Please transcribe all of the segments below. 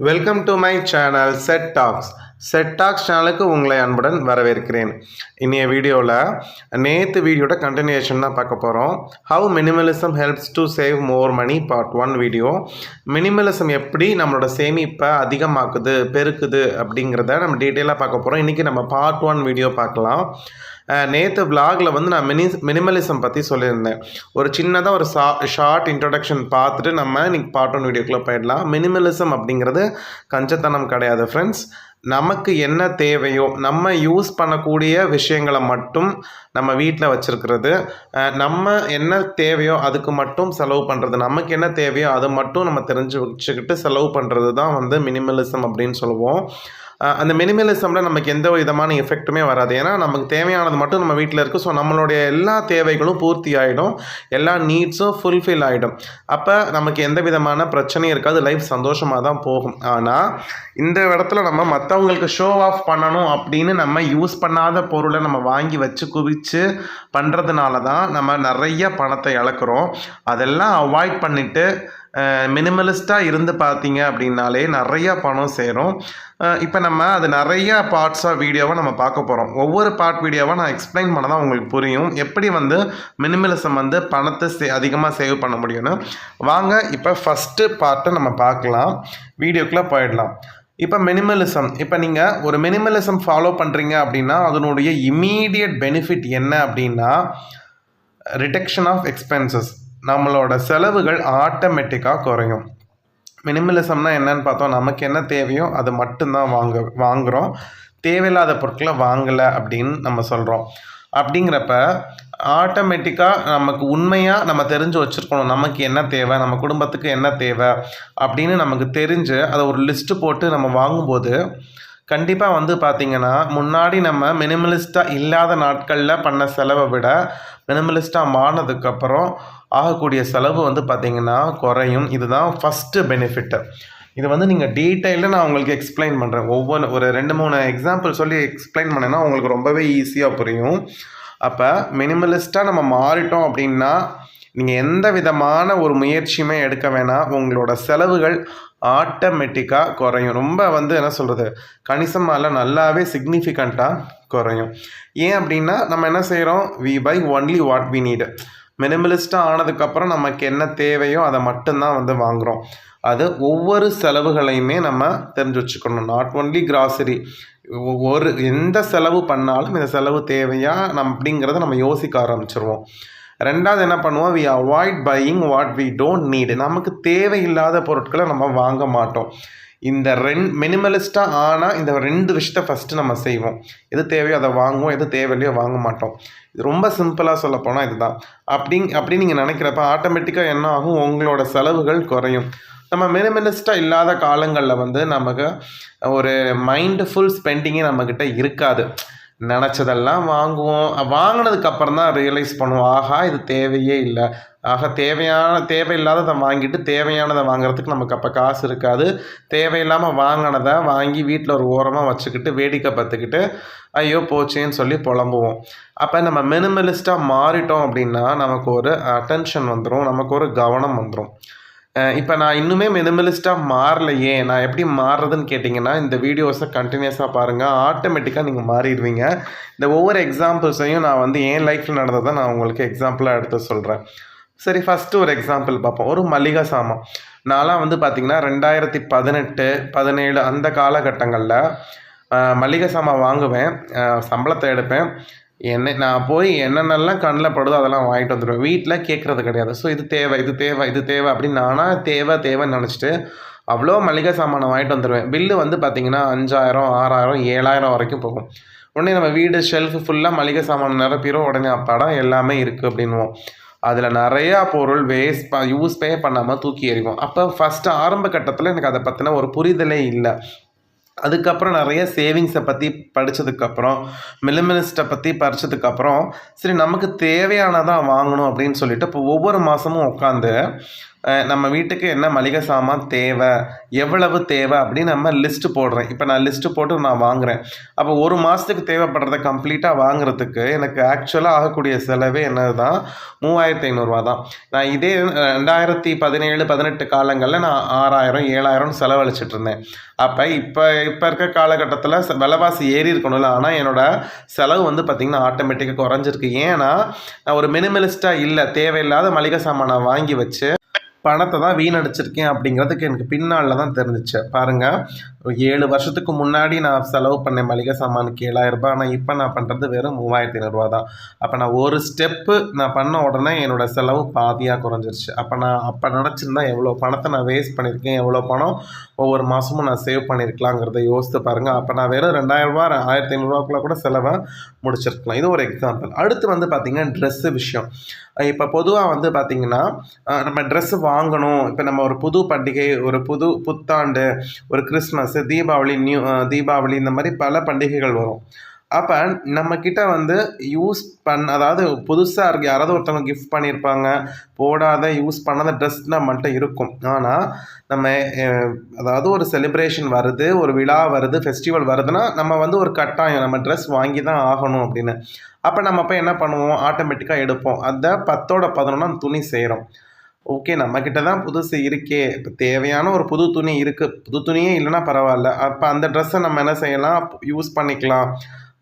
Welcome to my channel set tax சேனலுக்கு உங்களை அன்புடன் வரவேற்கிறேன். இன்றைய வீடியோவில் நேற்று வீடியோட கண்டினியூஷன் தான் பார்க்க போகிறோம். How minimalism helps to save more money part 1 video. Minimalism எப்படி நம்மளோட சேமிப்பை அதிகமாக்குது பெருக்குது அப்படிங்கிறத நம்ம டீட்டெயிலாக பார்க்க போகிறோம். இன்றைக்கி நம்ம பார்ட் 1 வீடியோ பார்க்கலாம். நேற்று விலாகில் வந்து நான் மினிமலிசம் பற்றி சொல்லியிருந்தேன். ஒரு சின்னதாக ஒரு ஷார்ட் இன்ட்ரொடக்ஷன் பார்த்துட்டு நம்ம இன்றைக்கி பார்ட் 1 வீடியோக்குள்ளே போயிடலாம். மினிமலிசம் அப்படிங்கிறது கஞ்சத்தனம் கிடையாது ஃப்ரெண்ட்ஸ். நமக்கு என்ன தேவையோ நம்ம யூஸ் பண்ணக்கூடிய விஷயங்களை மட்டும் நம்ம வீட்டில் வச்சுருக்கிறது, நம்ம என்ன தேவையோ அதுக்கு மட்டும் செலவு பண்ணுறது, நமக்கு என்ன தேவையோ அதை மட்டும் நம்ம தெரிஞ்சு வச்சுக்கிட்டு செலவு பண்ணுறது தான் வந்து மினிமலிசம் அப்படின்னு சொல்லுவோம். அந்த மினிமலிசமில் நமக்கு எந்த விதமான எஃபெக்ட்டுமே வராது. ஏன்னா நமக்கு தேவையானது மட்டும் நம்ம வீட்டில் இருக்குது. ஸோ நம்மளுடைய எல்லா தேவைகளும் பூர்த்தி ஆகிடும், எல்லா நீட்ஸும் ஃபுல்ஃபில் ஆகிடும். அப்போ நமக்கு எந்த விதமான பிரச்சனையும் இருக்காது, லைஃப் சந்தோஷமாக தான் போகும். ஆனால் இந்த இடத்துல நம்ம மற்றவங்களுக்கு ஷோ ஆஃப் பண்ணணும் அப்படின்னு நம்ம யூஸ் பண்ணாத பொருளை நம்ம வாங்கி வச்சு குவிச்சு பண்ணுறதுனால தான் நம்ம நிறைய பணத்தை இழக்கிறோம். அதெல்லாம் அவாய்ட் பண்ணிவிட்டு மினிமலிஸ்ட்டாக இருந்து பார்த்தீங்க அப்படின்னாலே நிறையா பணம் சேரும். இப்போ நம்ம அது நிறையா பார்ட்ஸாக வீடியோவை நம்ம பார்க்க போகிறோம். ஒவ்வொரு பார்ட் வீடியோவை நான் எக்ஸ்பிளைன் பண்ண தான் உங்களுக்கு புரியும் எப்படி வந்து மினிமலிசம் வந்து பணத்தை அதிகமாக சேவ் பண்ண முடியும்னு. வாங்க இப்போ ஃபஸ்ட்டு பார்ட்டை நம்ம பார்க்கலாம், வீடியோக்குள்ளே போயிடலாம். இப்போ மினிமலிசம், இப்போ நீங்கள் ஒரு மினிமலிசம் ஃபாலோ பண்ணுறீங்க அப்படின்னா அதனுடைய இம்மீடியட் பெனிஃபிட் என்ன அப்படின்னா ரிடக்ஷன் ஆஃப் எக்ஸ்பென்சஸ். நம்மளோட செலவுகள் ஆட்டோமேட்டிக்காக குறையும். மினிமலிசம்னா என்னன்னு பார்த்தோம், நமக்கு என்ன தேவையோ அது மட்டும்தான் வாங்குகிறோம், தேவையில்லாத பொருட்களை வாங்கலை அப்படின்னு நம்ம சொல்கிறோம். அப்படிங்கிறப்ப ஆட்டோமேட்டிக்காக நமக்கு உண்மையாக நம்ம தெரிஞ்சு வச்சுருக்கணும் நமக்கு என்ன தேவை, நம்ம குடும்பத்துக்கு என்ன தேவை அப்படின்னு நமக்கு தெரிஞ்சு அதை ஒரு லிஸ்ட்டு போட்டு நம்ம வாங்கும்போது கண்டிப்பாக வந்து பார்த்திங்கன்னா முன்னாடி நம்ம மினிமலிஸ்ட்டாக இல்லாத நாட்களில் பண்ண செலவை விட மினிமலிஸ்ட்டாக மாறினதுக்கப்புறம் ஆகக்கூடிய செலவு வந்து பார்த்திங்கன்னா குறையும். இதுதான் ஃபஸ்ட்டு பெனிஃபிட்டு. இது வந்து நீங்கள் டீட்டெயிலில் நான் உங்களுக்கு எக்ஸ்பிளைன் பண்ணுறேன். ஒரு 2-3 எக்ஸாம்பிள் சொல்லி எக்ஸ்பிளைன் பண்ணேன்னா உங்களுக்கு ரொம்பவே ஈஸியாக புரியும். அப்போ மினிமலிஸ்ட்டாக நம்ம மாறிட்டோம் அப்படின்னா நீங்கள் எந்த விதமான ஒரு முயற்சியுமே எடுக்க வேணாம், உங்களோட செலவுகள் ஆட்டோமேட்டிக்காக குறையும். ரொம்ப வந்து என்ன சொல்கிறது, கணிசமாக நல்லாவே சிக்னிஃபிகண்ட்டாக குறையும். ஏன் அப்படின்னா நம்ம என்ன செய்கிறோம், we buy only what we need. மினிமலிஸ்ட்டாக ஆனதுக்கப்புறம் நமக்கு என்ன தேவையோ அதை மட்டும்தான் வந்து வாங்குகிறோம். அது ஒவ்வொரு செலவுகளையுமே நம்ம தெரிஞ்சு வச்சுக்கணும். நாட் ஒன்லி கிராசரி, எந்த செலவு பண்ணாலும் இந்த செலவு தேவையா அப்படிங்கிறத நம்ம யோசிக்க ஆரம்பிச்சிருவோம். ரெண்டாவது என்ன பண்ணுவோம், we avoid buying what we don't need. நமக்கு தேவையில்லாத பொருட்களை நம்ம வாங்க மாட்டோம். இந்த மினிமலிஸ்ட்டாக ஆனால் இந்த 2 விஷயத்த ஃபஸ்ட்டு நம்ம செய்வோம். எது தேவையோ அதை வாங்குவோம், எது தேவையில்லையோ வாங்க மாட்டோம். இது ரொம்ப சிம்பிளாக சொல்ல போனால் இதுதான். அப்படி நீங்கள் நினைக்கிறப்ப ஆட்டோமேட்டிக்காக என்ன ஆகும், உங்களோட செலவுகள் குறையும். நம்ம மினிமலிஸ்ட்டாக இல்லாத காலங்களில் வந்து நமக்கு ஒரு மைண்ட்ஃபுல் ஸ்பெண்டிங்கே நம்மக்கிட்ட இருக்காது. நினச்சதெல்லாம் வாங்குவோம், வாங்கினதுக்கப்புறம் தான் ரியலைஸ் பண்ணுவோம், ஆஹா இது தேவையே இல்லை, தேவையில்லாததை வாங்கிட்டு தேவையானதை வாங்குறதுக்கு நமக்கு அப்போ காசு இருக்காது. தேவையில்லாமல் வாங்கினதை வாங்கி வீட்டில் ஒரு ஓரமாக வச்சுக்கிட்டு வேடிக்கை பார்த்துக்கிட்டு ஐயோ போச்சேன்னு சொல்லி புலம்புவோம். அப்போ நம்ம மினிமலிஸ்ட்டாக மாறிட்டோம் அப்படின்னா நமக்கு ஒரு அட்டென்ஷன் வந்துடும், நமக்கு ஒரு கவனம் வந்துடும். இப்போ நான் இன்னுமே மினிமலிஸ்ட்டாக மாறலையே, நான் எப்படி மாறுறதுன்னு கேட்டிங்கன்னா இந்த வீடியோஸை கண்டினியூஸாக பாருங்கள், ஆட்டோமேட்டிக்காக நீங்கள் மாறிடுவீங்க. இந்த ஒவ்வொரு எக்ஸாம்பிள்ஸையும் நான் வந்து என் லைஃப்பில் நடந்ததை நான் உங்களுக்கு எக்ஸாம்பிளாக எடுத்து சொல்கிறேன். சரி, ஃபஸ்ட்டு ஒரு எக்ஸாம்பிள் பார்ப்போம். ஒரு மளிகை சாமான். நான்லாம் வந்து பார்த்திங்கன்னா 2018, 17 அந்த காலகட்டங்களில் மளிகை சாமான் வாங்குவேன், சம்பளத்தை எடுப்பேன், நான் போய் என்னென்னலாம் கண்ணில் படுதோ அதெல்லாம் வாங்கிட்டு வந்துடுவேன். வீட்டில் கேட்குறது கிடையாது. ஸோ இது தேவை அப்படின்னு நானாக தேவைன்னு நினச்சிட்டு அவ்வளோ மளிகை சாமானை வாங்கிட்டு வந்துடுவேன். பில்லு வந்து பார்த்திங்கன்னா 5000, 6000, 7000 வரைக்கும் போகும். உடனே நம்ம வீடு ஷெல்ஃபு ஃபுல்லாக மளிகை சாமான் நிரப்பிடும். உடனே அப்பாடா எல்லாமே இருக்குது அப்படின்வோம். அதில் நிறையா பொருள் யூஸ்பே பண்ணாமல் தூக்கி எறிவோம். அப்போ ஃபஸ்ட்டு ஆரம்ப கட்டத்தில் எனக்கு அதை பற்றின ஒரு புரிதலே இல்லை. அதுக்கப்புறம் நிறைய சேவிங்ஸை பற்றி படித்ததுக்கப்புறம் மினிமலிஸ்ட்டை பற்றி படித்ததுக்கப்புறம் சரி நமக்கு தேவையானதான் வாங்கணும் அப்படின்னு சொல்லிட்டு இப்போ ஒவ்வொரு மாதமும் உட்காந்து நம்ம வீட்டுக்கு என்ன மளிகை சாமான் தேவை, எவ்வளவு தேவை அப்படின்னு நம்ம லிஸ்ட்டு போடுறேன். இப்போ நான் லிஸ்ட்டு போட்டு நான் வாங்குகிறேன். அப்போ ஒரு மாதத்துக்கு தேவைப்படுறத கம்ப்ளீட்டாக வாங்குறதுக்கு எனக்கு ஆக்சுவலாக ஆகக்கூடிய செலவே என்னது தான், 3500 தான். நான் இதே 2017, 18 காலங்களில் நான் 6000, 7000 செலவழிச்சிட்டு இருந்தேன். அப்போ இப்போ இருக்க காலகட்டத்தில் விலைவாசி ஏறி இருக்கணும்ல, ஆனால் என்னோட செலவு வந்து பார்த்திங்கன்னா ஆட்டோமேட்டிக்காக குறைஞ்சிருக்கு. ஏன்னா நான் ஒரு மினிமலிஸ்ட்டாக இல்லை, தேவையில்லாத மளிகை சாமானை வாங்கி வச்சு பணத்தை தான் வீணடிச்சிருக்கேன் அப்படிங்கிறதுக்கு எனக்கு பின்னால் தான் தெரிஞ்சிச்சு. பாருங்கள், 7 வருஷத்துக்கு முன்னாடி நான் செலவு பண்ணேன் மளிகை சாமானுக்கு 7000 ஆனால் இப்போ நான் பண்ணுறது வெறும் 3500 தான். அப்போ நான் ஒரு ஸ்டெப்பு நான் பண்ண உடனே என்னோடய செலவு பாதியாக குறைஞ்சிருச்சு. அப்போ நினச்சிருந்தா எவ்வளோ பணத்தை நான் வேஸ்ட் பண்ணியிருக்கேன், எவ்வளோ பணம் ஒவ்வொரு மாதமும் நான் சேவ் பண்ணியிருக்கலாங்கிறத யோசித்து பாருங்கள். அப்போ நான் வெறும் 2000, 1500 கூட செலவை முடிச்சிருக்கலாம். இது ஒரு எக்ஸாம்பிள். அடுத்து வந்து பார்த்திங்கன்னா ட்ரெஸ்ஸு விஷயம். இப்போ பொதுவாக வந்து பார்த்திங்கன்னா நம்ம ட்ரெஸ்ஸு வாங்கணும். இப்போ நம்ம ஒரு புது பண்டிகை, ஒரு புத்தாண்டு, ஒரு கிறிஸ்மஸ், தீபாவளி இந்த மாதிரி பல பண்டிகைகள் வரும். அப்போ நம்மக்கிட்ட வந்து அதாவது புதுசாக இருக்குது, யாராவது ஒருத்தவங்க கிஃப்ட் பண்ணியிருப்பாங்க, போடாத யூஸ் பண்ணாத ட்ரெஸ் நம்மள்கிட்ட இருக்கும். ஆனால் நம்ம அதாவது ஒரு செலிப்ரேஷன் வருது, ஒரு விழா வருது, ஃபெஸ்டிவல் வருதுன்னா நம்ம வந்து ஒரு கட்டாயம் நம்ம ட்ரெஸ் வாங்கி தான் ஆகணும் அப்படின்னு. அப்போ நம்ம போய் என்ன பண்ணுவோம், ஆட்டோமேட்டிக்காக எடுப்போம். அந்த 10ஓட 11 துணி செய்கிறோம். ஓகே, நம்மக்கிட்ட தான் புதுசு இருக்கே, இப்போ தேவையான ஒரு புது துணி இருக்குது, புது துணியே இல்லைன்னா பரவாயில்ல, அப்போ அந்த ட்ரெஸ்ஸை நம்ம என்ன செய்யலாம், யூஸ் பண்ணிக்கலாம்,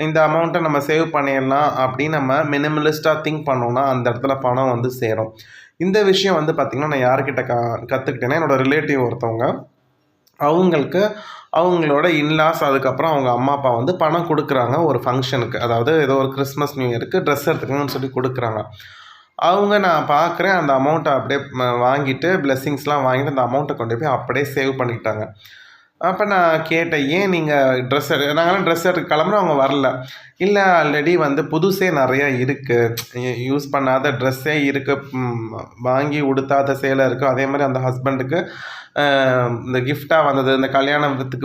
இந்த அமௌண்ட்டை நம்ம சேவ் பண்ணிடலாம் அப்படின்னு நம்ம மினிமலிஸ்ட்டாக திங்க் பண்ணோன்னா அந்த இடத்துல பணம் வந்து சேரும். இந்த விஷயம் வந்து பார்த்திங்கன்னா நான் யார்கிட்ட கற்றுக்கிட்டேன்னா, என்னோடய ரிலேட்டிவ் ஒருத்தவங்க, அவங்களுக்கு அவங்களோட இன்லாஸ், அதுக்கப்புறம் அவங்க அம்மா அப்பா வந்து பணம் கொடுக்குறாங்க ஒரு ஃபங்க்ஷனுக்கு, அதாவது ஏதோ ஒரு கிறிஸ்மஸ் நியூ இயருக்கு ட்ரெஸ் எடுத்துக்கணும்னு சொல்லி கொடுக்குறாங்க. அவங்க நான் பார்க்குறேன் அந்த அமௌண்ட்டை அப்படியே வாங்கிட்டு பிளெஸ்ஸிங்ஸ்லாம் வாங்கிட்டு அந்த அமௌண்ட்டை கொண்டு போய் அப்படியே சேவ் பண்ணிக்கிட்டாங்க. அப்போ நான் கேட்டேன், ஏன் நீங்கள் நாங்களாம் ட்ரெஸ் எடுக்க கிளம்புறோம், அவங்க வரல. இல்லை, ஆல்ரெடி வந்து புதுசே நிறையா இருக்குது, யூஸ் பண்ணாத ட்ரெஸ்ஸே இருக்குது, வாங்கி உடுத்தாத சேலை இருக்குது. அதே மாதிரி அந்த ஹஸ்பண்டுக்கு இந்த கிஃப்டாக வந்தது, இந்த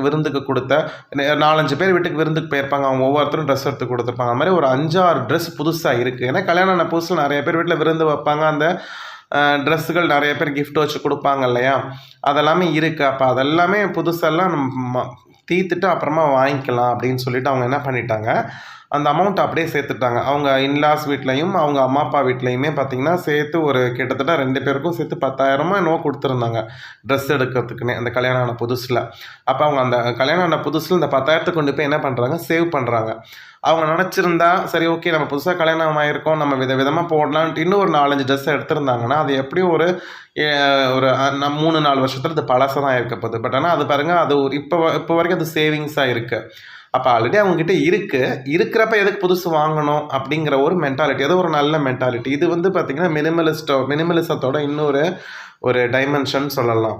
விருந்துக்கு கொடுத்த 4-5 பேர் வீட்டுக்கு விருந்துக்கு போயிருப்பாங்க, அவங்க ஒவ்வொருத்தரும் ட்ரெஸ் எடுத்து கொடுத்துருப்பாங்க. அது மாதிரி ஒரு 5-6 ட்ரெஸ் புதுசாக இருக்குது. ஏன்னா கல்யாணம் ஆன புதுசில் நிறைய பேர் வீட்டில் விருந்து வைப்பாங்க, அந்த ட்ரெஸ்ஸுகள் நிறைய பேர் கிஃப்ட் வச்சு கொடுப்பாங்க இல்லையா, அதெல்லாமே இருக்குது. அப்போ அதெல்லாமே புதுசெல்லாம் நம்ம தீர்த்துட்டு அப்புறமா வாங்கிக்கலாம் அப்படின்னு சொல்லிட்டு அவங்க என்ன பண்ணிட்டாங்க, அந்த அமௌண்ட் அப்படியே சேர்த்துட்டாங்க. அவங்க இன்லாஸ் வீட்லேயும் அவங்க அம்மா அப்பா வீட்லேயுமே பார்த்திங்கன்னா சேர்த்து ஒரு கிட்டத்தட்ட 2 பேருக்கும் சேர்த்து 10,000 என்னவோ கொடுத்துருந்தாங்க ட்ரெஸ் எடுக்கிறதுக்குன்னே, அந்த கல்யாணம் ஆன புதுசில். அப்போ அவங்க அந்த கல்யாணம் ஆன புதுசில் இந்த 10,000 கொண்டு போய் என்ன பண்ணுறாங்க, சேவ் பண்ணுறாங்க. அவங்க நினச்சிருந்தா சரி ஓகே, நம்ம புதுசாக கல்யாணம் ஆகிருக்கோம், நம்ம விதமாக போடலான்ட்டு இன்னும் ஒரு 4-5 ட்ரெஸ் எடுத்திருந்தாங்கன்னா அது எப்படியும் ஒரு 3-4 வருஷத்தில் அது பழசாக தான் இருக்க போகுது. பட் ஆனால் அது பாருங்கள், அது ஒரு இப்போ வரைக்கும் அது சேவிங்ஸாக இருக்குது. அப்போ ஆல்ரெடி அவங்ககிட்ட இருக்கிறப்ப எதுக்கு புதுசு வாங்கணும் அப்படிங்கிற ஒரு மென்டாலிட்டி, அது ஒரு நல்ல மென்டாலிட்டி. இது வந்து பார்த்திங்கன்னா மினிமலிசத்தோட இன்னொரு டைமென்ஷன் சொல்லலாம்.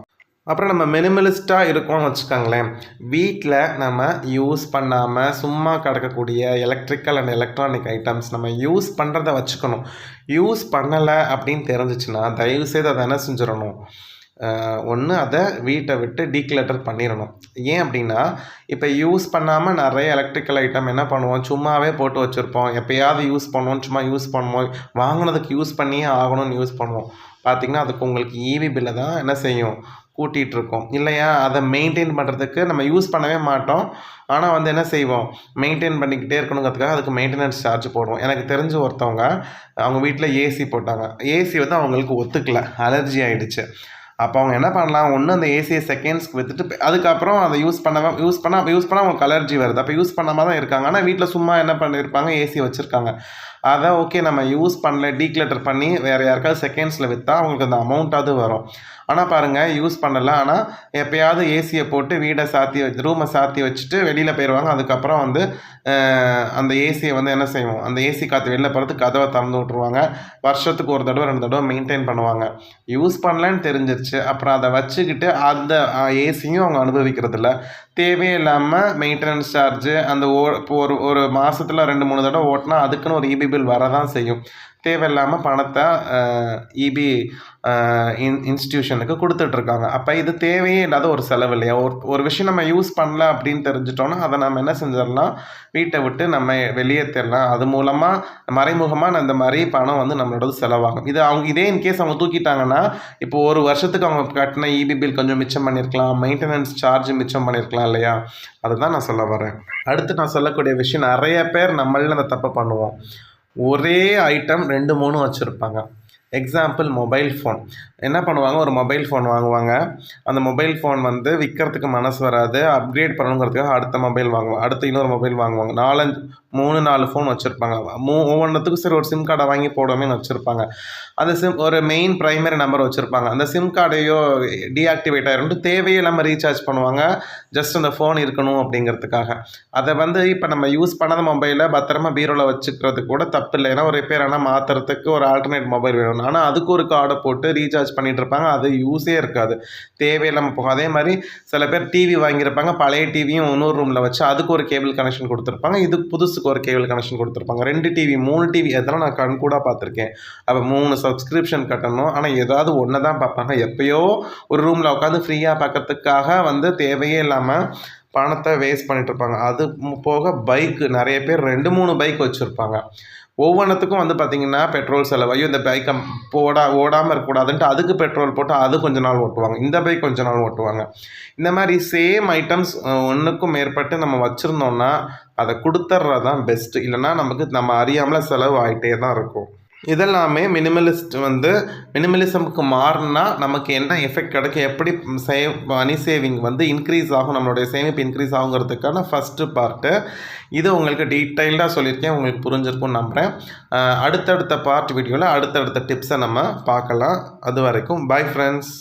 அப்புறம் நம்ம மினிமலிஸ்ட்டாக இருக்கோம்னு வச்சுக்கோங்களேன், வீட்டில் நம்ம யூஸ் பண்ணாமல் சும்மா கிடக்கக்கூடிய எலக்ட்ரிக்கல் அண்ட் எலக்ட்ரானிக் ஐட்டம்ஸ் நம்ம யூஸ் பண்ணுறத வச்சுக்கணும். யூஸ் பண்ணலை அப்படின்னு தெரிஞ்சிச்சுன்னா தயவுசெய்து அதை என்ன செஞ்சிடணும், ஒன்று அதை வீட்டை விட்டு டீக்ளட்டர் பண்ணிடணும். ஏன் அப்படின்னா, இப்போ யூஸ் பண்ணாமல் நிறைய எலக்ட்ரிக்கல் ஐட்டம் என்ன பண்ணுவோம், சும்மாவே போட்டு வச்சுருப்போம், எப்போயாவது யூஸ் பண்ணுவோம், சும்மா யூஸ் பண்ணுவோம், வாங்கினதுக்கு யூஸ் பண்ணியே ஆகணும்னு யூஸ் பண்ணுவோம். பார்த்திங்கன்னா அதுக்கு உங்களுக்கு ஈவி பில்லை தான் என்ன செய்யும், கூட்டிகிட்ருக்கோம் இல்லையா. அதை மெயின்டைன் பண்ணுறதுக்கு நம்ம யூஸ் பண்ணவே மாட்டோம், ஆனால் வந்து என்ன செய்வோம், மெயின்டைன் பண்ணிக்கிட்டே இருக்கணுங்கிறதுக்காக அதுக்கு மெயின்டெனன்ஸ் சார்ஜ் போடுவோம். எனக்கு தெரிஞ்ச ஒருத்தவங்க அவங்க வீட்டில் ஏசி போட்டாங்க. ஏசி வந்து அவங்களுக்கு ஒத்துக்கலை, அலர்ஜி ஆகிடுச்சு. அப்போ அவங்க என்ன பண்ணலாம், ஒன்று அந்த ஏசியை செகண்ட்ஸ்க்கு விற்றுட்டு அதுக்கப்புறம் அதை யூஸ் பண்ணால் அவங்களுக்கு அலர்ஜி வருது. அப்போ யூஸ் பண்ணாமல் தான் இருக்காங்க, ஆனால் வீட்டில் சும்மா என்ன பண்ணியிருப்பாங்க, ஏசி வச்சுருக்காங்க. அதை ஓகே நம்ம யூஸ் பண்ணல, டீக்ளட்டர் பண்ணி வேறு யாருக்காவது செகண்ட்ஸில் விற்றா அவங்களுக்கு அந்த அமௌண்ட்டாவது வரும். ஆனால் பாருங்கள், யூஸ் பண்ணலை, ஆனால் எப்போயாவது ஏசியை போட்டு ரூமை சாத்தி வச்சுட்டு வெளியில் போயிடுவாங்க. அதுக்கப்புறம் வந்து அந்த ஏசியை வந்து என்ன செய்வோம், அந்த ஏசி காற்று வெளில போகிறதுக்கு கதவை திறந்து விட்ருவாங்க. வருஷத்துக்கு 1 தடவை 2 தடவை மெயின்டைன் பண்ணுவாங்க. யூஸ் பண்ணலன்னு தெரிஞ்சிருச்சு, அப்புறம் அதை வச்சுக்கிட்டு அந்த ஏசியும் அவங்க அனுபவிக்கிறதில்ல. தேவையே இல்லாமல் மெயின்டெனன்ஸ் சார்ஜு அந்த இப்போ ஒரு மாதத்தில் 2-3 தடவை ஓட்டினா அதுக்குன்னு ஒரு இபி பில் வரதான் செய்யும். தேவையில்லாமல் பணத்தை இபி இன்ஸ்டிடியூஷனுக்கு கொடுத்துட்ருக்காங்க. அப்போ இது தேவையே இல்லாத ஒரு செலவு இல்லையா? ஒரு விஷயம் நம்ம யூஸ் பண்ணல அப்படின்னு தெரிஞ்சிட்டோன்னா அதை நம்ம என்ன செஞ்சிடலாம், வீட்டை விட்டு நம்ம வெளியேற்றிடலாம். அது மூலமாக மறைமுகமாக இந்த மாதிரி பணம் வந்து நம்மளோட செலவாகும். இது அவங்க இதே இன்கேஸ் அவங்க தூக்கிட்டாங்கன்னா, இப்போ ஒரு வருஷத்துக்கு அவங்க கட்டின இபி பில் கொஞ்சம் மிச்சம் பண்ணியிருக்கலாம், மெயின்டெனன்ஸ் சார்ஜ் மிச்சம் பண்ணியிருக்கலாம் இல்லையா? அதுதான் நான் சொல்ல வரேன். அடுத்து நான் சொல்லக்கூடிய விஷயம், நிறைய பேர் நம்மள அந்த தப்பை பண்ணுவோம். ஒரே ஐட்டம் 2, 3 வச்சுருப்பாங்க. Example mobile phone. என்ன பண்ணுவாங்க, ஒரு மொபைல் ஃபோன் வாங்குவாங்க. அந்த மொபைல் ஃபோன் வந்து விற்கிறதுக்கு மனசு வராது. அப்கிரேட் பண்ணணுங்கிறதுக்காக அடுத்த மொபைல் வாங்குவாங்க. அடுத்து இன்னொரு மொபைல் வாங்குவாங்க. 4 ஃபோன் வச்சுருப்பாங்க. ஒவ்வொன்றுத்துக்கும் சரி ஒரு சிம் கார்டை வாங்கி போடுவோமேன்னு வச்சுருப்பாங்க. அந்த ஒரு மெயின் ப்ரைமரி நம்பர் வச்சுருப்பாங்க. அந்த சிம் கார்டையோ டீஆக்டிவேட் ஆகிருந்துட்டு தேவையே இல்லாமல் ரீசார்ஜ் பண்ணுவாங்க. ஜஸ்ட் அந்த ஃபோன் இருக்கணும் அப்படிங்கிறதுக்காக. அதை வந்து இப்போ நம்ம யூஸ் பண்ணாத மொபைலை பத்திரமா பீரோவில் வச்சுக்கிறது கூட தப்பு இல்லை. ஏன்னா ஒரு ரிப்பேர் ஆனால் மாற்றுறதுக்கு ஒரு ஆல்டர்னேட் மொபைல் வேணும். ஆனால் அதுக்கு ஒரு கார்டை போட்டு ரீசார்ஜ் பண்ணிகிட்டு இருப்பாங்க. அது யூஸே இருக்காது, தேவையில்லாமல் போகும். அதே மாதிரி சில பேர் டிவி வாங்கியிருப்பாங்க, பழைய டிவியும் இன்னொரு ரூமில் வச்சு அதுக்கு ஒரு கேபிள் கனெக்ஷன் கொடுத்துருப்பாங்க, இது புதுசுக்கு ஒரு கேபிள் கனெக்ஷன் கொடுத்துருப்பாங்க. 2 டிவி 3 டிவி அதெல்லாம் நான் கண் கூட பார்த்துருக்கேன். அப்போ 3 சப்ஸ்கிரிப்ஷன் கட்டணும். ஆனால் ஏதாவது ஒன்று தான் பார்ப்பாங்க. எப்போயோ ஒரு ரூமில் உட்காந்து ஃப்ரீயாக பார்க்கறதுக்காக வந்து தேவையே இல்லாமல் பணத்தை வேஸ்ட் பண்ணிட்டு இருப்பாங்க. அது போக பைக்கு, நிறைய பேர் 2, 3 பைக் வச்சுருப்பாங்க. ஒவ்வொன்றுத்துக்கும் வந்து பார்த்திங்கன்னா பெட்ரோல் செலவு. ஐயோ இந்த பைக்கை ஓடாமல் இருக்கக்கூடாதுன்ட்டு அதுக்கு பெட்ரோல் போட்டு அது கொஞ்ச நாள் ஓட்டுவாங்க, இந்த பைக் கொஞ்ச நாள் ஓட்டுவாங்க. இந்த மாதிரி சேம் ஐட்டம்ஸ் ஒன்றுக்கும் மேற்பட்டு நம்ம வச்சுருந்தோம்னா அதை கொடுத்துட்றது தான் பெஸ்ட்டு. இல்லைனா நம்ம அறியாமல் செலவு ஆகிட்டே தான் இருக்கும். இதெல்லாமே மினிமலிசமுக்கு மாறினா நமக்கு என்ன எஃபெக்ட் கிடைக்கும், எப்படி மணி சேவிங் வந்து இன்க்ரீஸ் ஆகும், நம்மளுடைய சேமிப்பு இன்க்ரீஸ் ஆகுங்கிறதுக்கான ஃபஸ்ட்டு பார்ட்டு இது. உங்களுக்கு டீட்டெயில்டாக சொல்லியிருக்கேன், உங்களுக்கு புரிஞ்சிருக்கும்னு நம்புகிறேன். அடுத்தடுத்த பார்ட் வீடியோவில் அடுத்தடுத்த டிப்ஸை நம்ம பார்க்கலாம். அது வரைக்கும் பை ஃப்ரெண்ட்ஸ்.